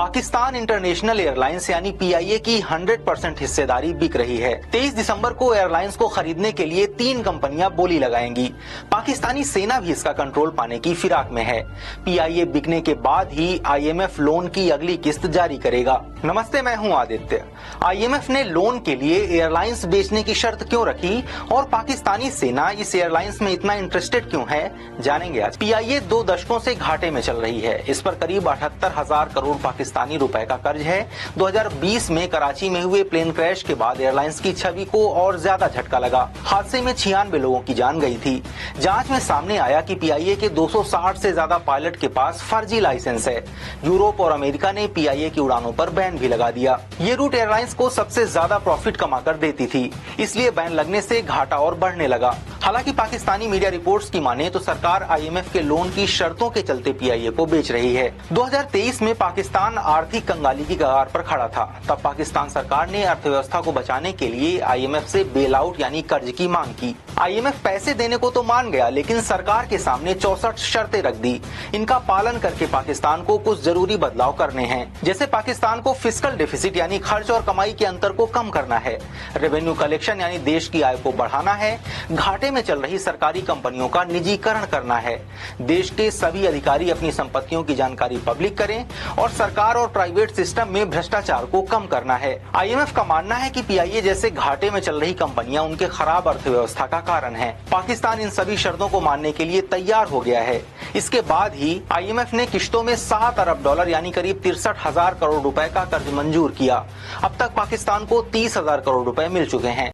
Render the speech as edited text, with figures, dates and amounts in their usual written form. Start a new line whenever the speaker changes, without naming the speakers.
Pakistan international airlines यानी PIA की 100% हिस्सेदारी बिक रही है। 23 दिसंबर को एयरलाइंस को खरीदने के लिए 3 कंपनियां बोली लगाएंगी। पाकिस्तानी सेना भी इसका कंट्रोल पाने की फिराक में है। पीआईए बिकने के बाद ही आईएमएफ लोन की अगली किस्त जारी करेगा। नमस्ते, मैं हूं आदित्य। आईएमएफ ने लोन के लिए एयरलाइंस बेचने की शर्त क्यों रखी और पाकिस्तानी सेना इस एयरलाइंस में इतना इंटरेस्टेड क्यों है, जानेंगे आज। पीआईए 2 दशकों से घाटे में चल रही है। इस पर करीब 78,000 करोड़ पाकिस्तानी रुपए का कर्ज है। 2020 में कराची में हुए प्लेन क्रैश के बाद एयरलाइंस की छवि को और ज्यादा झटका लगा। हादसे में 96 लोगों की जान गई थी। जांच में सामने आया कि पीआईए के 260 से ज्यादा पायलट के पास फर्जी लाइसेंस है। यूरोप और अमेरिका ने पीआईए की उड़ानों पर बैन भी लगा दिया। ये रूट एयरलाइंस को सबसे ज्यादा प्रॉफिट कमाकर देती थी, इसलिए बैन लगने से घाटा और बढ़ने लगा। हालांकि पाकिस्तानी मीडिया रिपोर्ट्स की माने तो सरकार आईएमएफ के लोन की शर्तों के चलते पीआईए को बेच रही है। 2023 में पाकिस्तान आर्थिक कंगाली की कगार पर खड़ा था। तब पाकिस्तान सरकार ने अर्थव्यवस्था को बचाने के लिए आईएमएफ से बेल आउट यानी कर्ज की मांग की। आईएमएफ पैसे देने को तो मान गया, लेकिन सरकार के सामने 64 शर्तें रख दी। इनका पालन करके पाकिस्तान को कुछ जरूरी बदलाव करने हैं। जैसे पाकिस्तान को फिस्कल डेफिसिट यानी खर्च और कमाई के अंतर को कम करना है, रेवेन्यू कलेक्शन यानी देश की आय को बढ़ाना है, घाटे में चल रही सरकारी कंपनियों का निजीकरण करना है, देश के सभी अधिकारी अपनी संपत्तियों की जानकारी पब्लिक करें और सरकार और प्राइवेट सिस्टम में भ्रष्टाचार को कम करना है। आईएमएफ का मानना है कि पीआईए जैसे घाटे में चल रही कंपनियां उनके खराब अर्थव्यवस्था का कारण है। पाकिस्तान इन सभी शर्तों को मानने के लिए तैयार हो गया है। इसके बाद ही आईएमएफ ने किश्तों में $7 अरब यानी करीब 63,000 करोड़ रुपए का कर्ज मंजूर किया। अब तक पाकिस्तान को 30,000 करोड़ रुपए मिल चुके हैं।